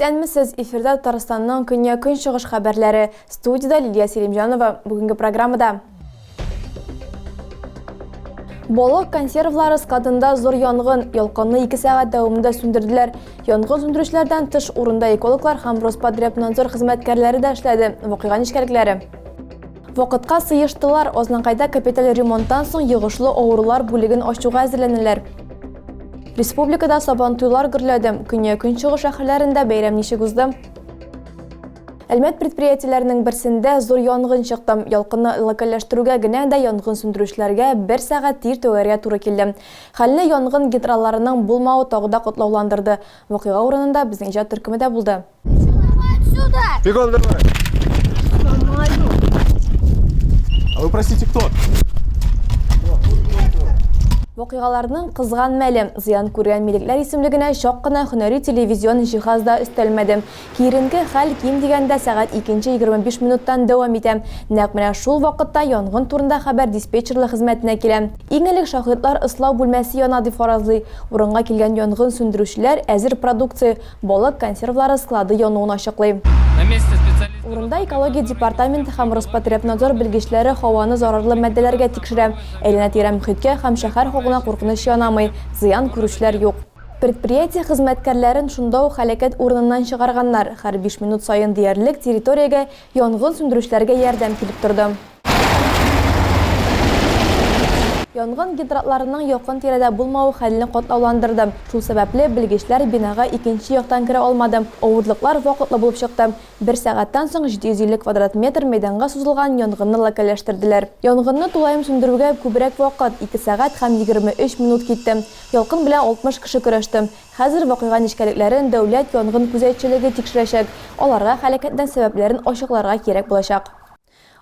Исәнмесез, эфирда Татарстанның көньяк-көнчыгыш шығыш хәбәрләре. Студияда Лилия Селимжанова. Бүгінгі программада. Болық консервлары складында зор янгын, ялқанны 2 сағат дәвамында сүндірділер. Янгын сүндірүшләрдән тыш урында экологлар һәм Роспотребнадзор хезмәткәрләре дә эшләде. Вакыйга ничкәлекләре. Вакытка сыештылар, Ознанкайда капиталь ремонттан соң йогышлы авырулар бүлеген ачуга әзерләнәләр. Республикада сабантуйлар гөрләде. Көньяк-көнчыгыш шәһәрләрендә бәйрәм ничек узды? Әлмәт предприятиеләренең берсендә зур янгын чыкты. Ялкынны локальләштерүгә генә дә янгын сүндерүчеләргә 1 сәгать тир түгәргә туры килде. Хәлне янгын гидраларының булмауы тагыда котлауландырды. Вакыйга урынында безнең иҗат төркеме дә булды. Бегом давай! А вы простите, кто? Вакыйгаларның кызган мәле зыян күргән милекләр исемлегенә шак кына һөнәри телевизион җиһазда өстәлмәде. Киренге хәл ким дигәндә сәгать 2:25 минуттан дәвам итә. Нәкъ менә шул вакытта янгын турында хәбәр диспетчерлык хезмәтенә килә. Иң элек шаһитлар ыслау бүлмәсе яна дип фаразлый. Урынга килгән янгын сүндерүчеләр әзер продукция, балык консервлары склады януын ачыклый. Урында экология департаменты һәм Роспотребнадзор белгечләре һаваны зарарлы маддәләргә тикшерә. Әйләнә-тирә мөхиткә һәм шәһәр хокукына куркыныч янамый, зыян күрүчеләр юк. Предприятие хезмәткәрләрен шунда ук хәлакәт урыныннан чыгарганнар. Һәр 5 минут саен диярлек территориягә янгын сүндерүчеләргә ярдәм килеп торды. Янгын гидратларының якын тирәдә булмауы хәлне катлауландырды. Шул сәбәпле белгечләр бинага икенче яктан керә алмады. Авырлыклар вакытлы булып чыкты. 1 сәгатьтән соң 750 квадрат метр мәйданга сузылган янгынны локальләштерделәр. Янгынны тулаем сүндерүгә күбрәк вакыт 2 сәгать һәм 23 минут китте. Ялкын белән 60 кеше көрәште. Хәзер вакыйга ничкәлекләрен дәүләт янгын күзәтчелеге тикшерәчәк. Аларга хәлакәтнең сәбәпләрен ачыкларга кирәк булачак.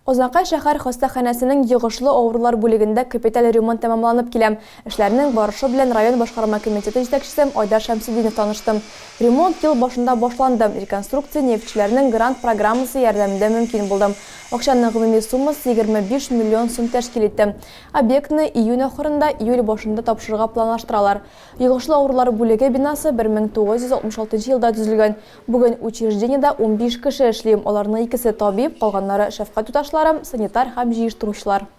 Ознанкай шәһәр хастаханәсенең йогышлы авырулар бүлегендә капиталь ремонт тәмамланып килә. Эшләрнең барышы белән район башкарма комитеты җитәкчесе Айдар Шәмсидинов таныштым. Ремонт ел башында башланды. Реконструкция нефтьчеләрнең грант программасы ярдәмендә мөмкин булды. Акчаның гомуми суммасы 25 миллион сум тәшкил итте. Объектны июнь ахырында, июль башында тапшырырга планлаштыралар. Йогышлы авырулар бүлеге бинасы 1966 елда төзелгән. Бүген учреждениедә 15 кеше эшли. Аларның икесе табиб, калганнары шәфкать туташлары, санитар һәм җыештыручылар.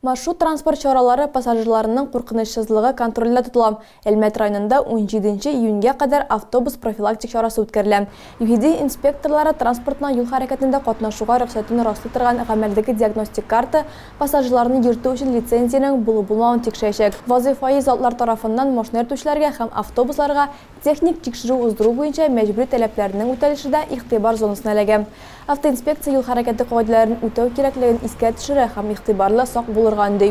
Маршрут транспорт чаралары пассажирларының куркынычсызлыгы контрольдә тотыла. Әлмәт районында 17 июньгә кадәр автобус профилактик чарасы үткәрелә. ЮХИДИ инспекторлары транспортның юл хәрәкәтендә катнашуга рөхсәтен раслый торган гамәлдәге диагностик карта пассажирларны йөртү өчен лицензияның булу-булмавын тикшерәчәк. Вазифаи затлар тарафыннан машина йөртүчеләргә һәм автобусларга техник тикшерү уздыру буенча мәҗбүри таләпләрнең үтәлешендә игътибар зонасына эләгә. Автоинспекция юл хәрәкәте кагыйдәләрен үтәү кирәклеген искә төшерә һәм игътибарлы сак булырга ди.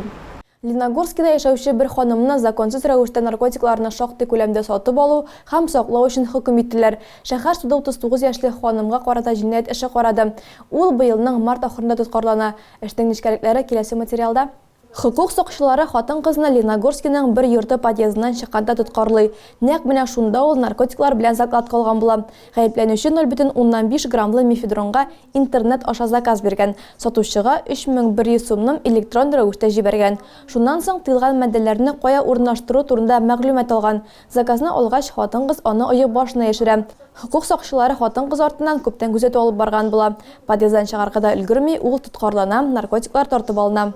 Леногорскида яшәүче бер ханымны законсыз рәвештә наркотикларны шактый күләмдә сатып алу һәм саклау өчен хөкем иттеләр. Шәһәр суды 39 яшьле ханымга карата җинаять эше карады. Ул быелның март ахырында тоткарлана. Эшнең ничкәлекләре киләсе материалда. Хокук сакчылары хатын-кызны Леногорскиның бер йорты подъездыннан чыкканда тоткарлый. Нәкъ менә шунда ул наркотиклар белән заклад калган була. Гаепләнүче 0,15 граммлы мефедронга интернет аша заказ биргән. Сатучыга 3100 сумның электрон рәвештә җибәргән. Шуннан соң тыелган матдәләрне кая урнаштыру турында мәгълүмат алган. Заказны алгач хатын-кыз аны оек башына яшерә. Хокук сакчылары хатын-кыз артыннан күптән күзәтү алып барган була. Подъезддан чыгарга да өлгерми, ул тоткарлана, наркотиклар тартып алына.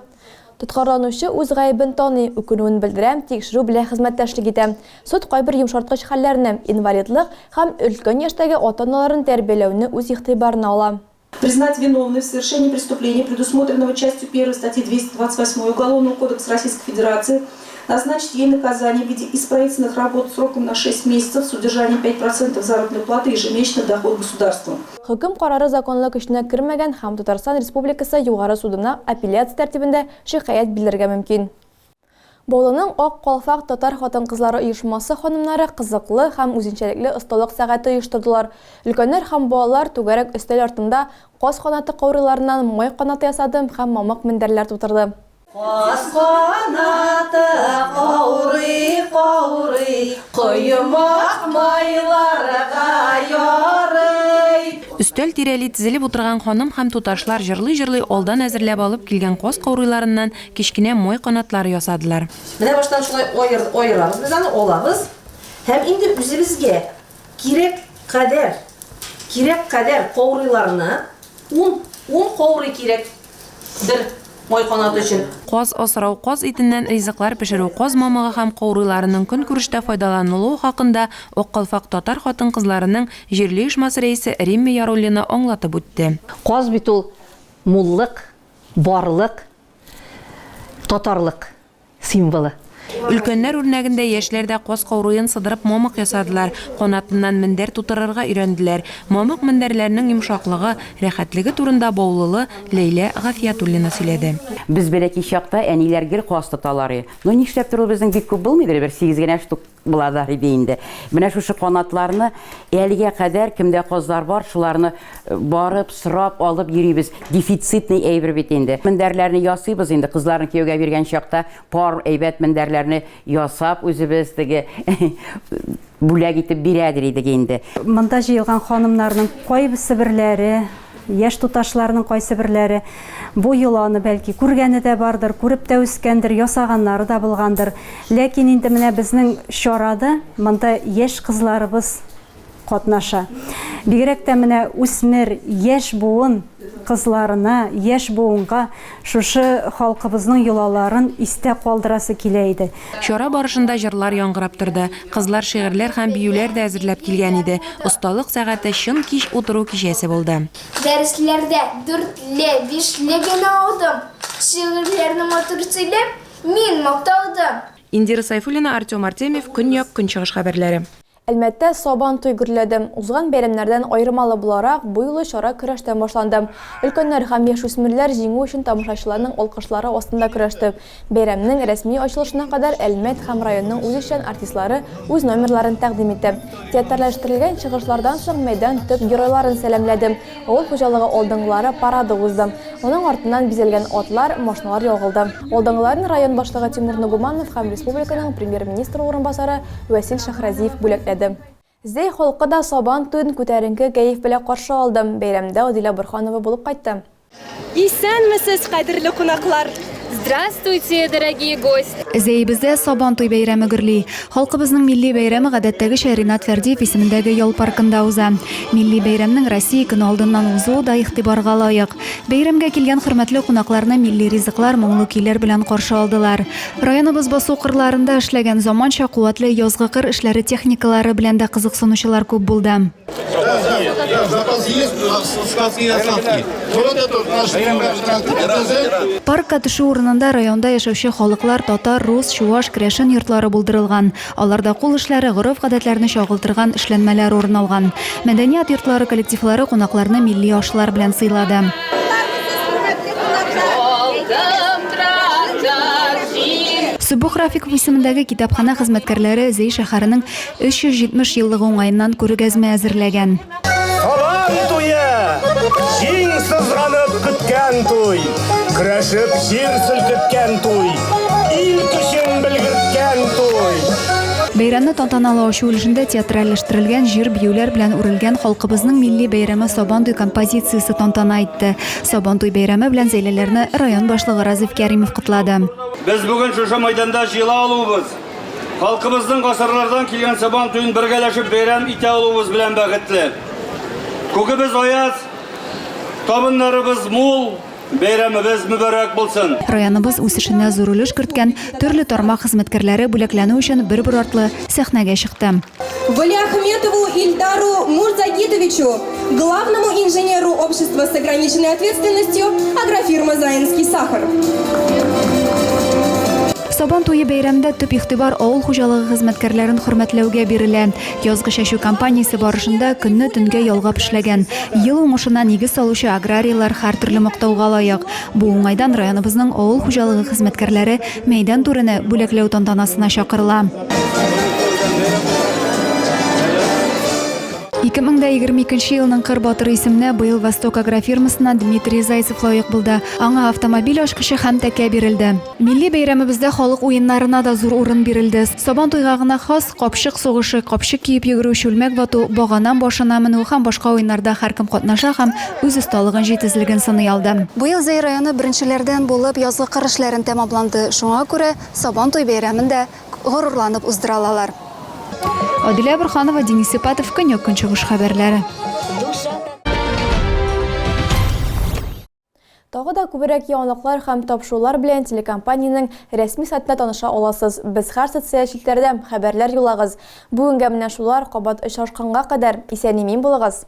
Тоткарланучы үз гаебен таный, үкенүен белдерә, тикшерү белән хезмәттәшлек итә. Суд кайбер йомшарткыч хәлләрне, инвалидлык һәм өлкән яшьтәге ата-аналарын тәрбияләүне үз игътибарына ала. Признать виновной в совершении преступления, предусмотренного частью 1 статьи 228 Уголовного кодекса Российской Федерации, назначить ей наказание в виде исправительных работ сроком на 6 месяцев с удержанием 5% заработной платы ежемесячно в доход государства. Хөкем карары законлы көченә кермәгән һәм Татарстан Республикасы югары судына апелляция тәртибендә шикаять белдерергә мөмкин. Баулының Ак Калфак татар хатын-кызлары оешмасы ханымнары кызыклы һәм үзенчәлекле осталык сәгате оештырдылар. Өлкәннәр һәм балалар түгәрәк өстәл артында каз канаты каурыларыннан май канаты ясады һәм мамык мендәрләр тутырды. Каз канаты каурый, коймак майларга ярый. Өстәл тирәли тезелеп утырган ханым һәм туташлар җырлый-җырлый алдан әзерләп алып килгән каз каурыйларыннан кичкенә май канатлары ясадылар. Менә баштан шулай аерабыз, без аны алабыз. Һәм инде үзебезгә кирәк кадәр кирәк кадәр каурыйларны 10 каурый кирәк бер май канат өчен. Каз асрау, каз итеннән ризыклар пешерү, каз мамыгы һәм каурыйларының көнкүрештә файдаланылуы хакында Аккалфак татар хатын-кызларының җирле оешмасы рәисе Римма Яруллина аңлатып үтте. Каз бит ул муллык, барлык, татарлык символы. Өлкәннәр үрнәгендә яшьләр дә каз каурыен сыдырып мамык ясадылар, канатыннан мендәр тутырырга өйрәнделәр. Мамык мендәрләренең йомшаклыгы, рәхәтлеге турында Баулылы Ләйлә Гафиятуллина сөйләде. Без бәләки чакта әниләр гел каз тоталар. Но нишләп тору безнең бик күп булмыйдыр, бер 8 генә штук буладыр иде инде. Менә шушы канатларны әлегә кадәр кемдә казлар бар, шуларны барып, сырап алып йөрибез. Дефицитный әйбер бит инде. Мендәрләрне ясыйбыз инде, кызларны кияүгә биргән чакта пар әйбәт мендәрләрне ясап үзебез теге бүләк итеп бирәдер идек инде. Монда җыелган ханымнарның кайбысы берләре, яшь туташларның кайсы берләре бу йоланы бәлки күргәне дә бардыр, күреп тә үскәндер, ясаганнары да булгандыр. Ләкин инде менә безнең чарада монда яшь кызларыбыз катнаша. Бигрәк тә менә үсмер яшь буын кызларына, яшь буынга шушы халкыбызның йолаларын истә калдырасы килә иде. Чара барышында җырлар яңгырап торды. Кызлар шигырьләр һәм биюләр дә әзерләп килгән иде. Осталык сәгате чын кич утыру кичәсе булды. Дәресләрдә 4-5 генә алдым. Шигырьләрне матур сөйләп, мин макталдым. Индира Сайфуллина, Артем Артемьев, Көньяк Көнчыгыш хәбәрләре. Әлмәттә Сабан туй гөрләде. Узган бәйрәмнәрдән айырмалы буларак, бу юлы чара көрәштән башланды. Өлкәннәр һәм яшүсмерләр җиңү өчен тамашачыларның алкышлары астында көрәште. Бәйрәмнең рәсми ачылышына кадәр Әлмәт һәм районның үзешчән артистлары үз номерларын тәкъдим итте. Театрлаштырылган чыгышлардан соң мәйдан төп геройларын сәламләде. Авыл хуҗалыгы алдынгылары парады узды. Аның артыннан бизәлгән атлар, машиналар ягылды. Алдынгыларны район башлыгы Тимур Нугуманов һәм республиканың премьер-министры орынбасары Васил Шахразиев бүләкләде. Зәй халкы да Сабан туен күтәренке кәеф белән каршы алды. Бәйрәмдә Адилә Борханова булып кайтты. Исәнмесез, кадерле кунаклар! Здравствуйте, дорогие гости! Зәйбездә Сабан туй бәйрәме гөрли. Халкыбызның милли бәйрәме гадәттәге Ринат Фәрдиев исемендәге ял паркында уза. Милли бәйрәмнең Россия көне алдыннан узуы да игътибарга лаек. Бәйрәмгә килгән хөрмәтле кунакларны милли ризыклар, моңлы көйләр белән каршы алдылар. Районыбыз басу кырларында эшләгән заманча куәтле язгы кыр эшләре техникалары белән дә кызыксынучылар күп булды. Паркка төшү урынында районда яшәүче халыклар татар, рус, чуаш, крәшен йортлары булдырылган. Аларда кул эшләре, гореф-гадәтләрне чагылтырган эшләнмәләр урын алган. Мәдәният йортлары коллективлары кунакларны милли ашлар белән сыйлады. Субух Рафиков исемендәге китапхана хезмәткәрләре Зәй шәһәренең 370 еллыгы уңаеннан күргәзмә әзерләгән. Сабан туе! Җиң сызганып көткән туй! Көрәшеп җир селкеткән туй! Ил көчен белгерткән туй! Бәйрәмне тантаналы ачу өлешендә театральләштерелгән җир биюләр белән үрелгән халкыбызның милли бәйрәме Сабан туй композициясе тантана итте. Сабан туй бәйрәме белән зәйләләрне район башлыгы Разиф Кәримов котлады. Без бүген шушы мәйданда җыела алуыбыз, халкыбызның гасырлардан килгән Сабан туен бергәләшеп бәйрәм итә алуыбыз белән бәхетле. Күгебез аяз, табыннарыбыз мул, бәйрәмебез мүбәрәк булсын. Районыбыз үсешенә зур өлеш керткән төрле тармак хезмәткәрләре бүләкләнү өчен бер-бер артлы сәхнәгә чыкты. Валиахметову Ильдару Мурзагитовичу, главному инженеру общества с ограниченной ответственностью агрофирмы «Заинский сахар». Сабан туе бәйрәмдә төп игътибар авыл хуҗалыгы хезмәткәрләрен хөрмәтләүгә бирелә. Язгы чәчү кампаниясе барышында көнне төнгә ялгап эшләгән. Ел уңышына нигез салучы аграрийлар һәртөрле мактауга лаек. Бу уңайдан районыбызның авыл хуҗалыгы хезмәткәрләре мәйдан турыны бүләкләү тантанасына чакырыла. 2022 елның Кыр Батыры исеменә быел Восток агрофирмасына Дмитрий Зайцев лаек булды. Аңа автомобиль ачкычы һәм тәкә бирелде. Милли бәйрәмебездә халык уеннарына да зур урын бирелде. Сабан туйга гына хас капчык сугышы, капчык киеп йөгерү, чүлмәк вату, баганан башына менү һәм башка уеннарда һәркем катнаша һәм үз осталыгын җитезлеген сыный алды. Быел Зәй районы беренчеләрдән булып язгы кыр эшләрен тәмамланды. Шуңа күрә Сабан туй бәйрәмендә горурланып уздыралар. Адилә Борханова, Денис Ипатов, Көньяк Көнчыгыш хәбәрләре. Тагы да күбрәк яңалыклар һәм тапшырулар белән телекомпаниянең рәсми сайтында таныша аласыз. Без һәр социаль челтәрдә хәбәрләр юлагыз. Бүгенгә менә шулар, кабат очрашканга кадәр исән-имин булыгыз.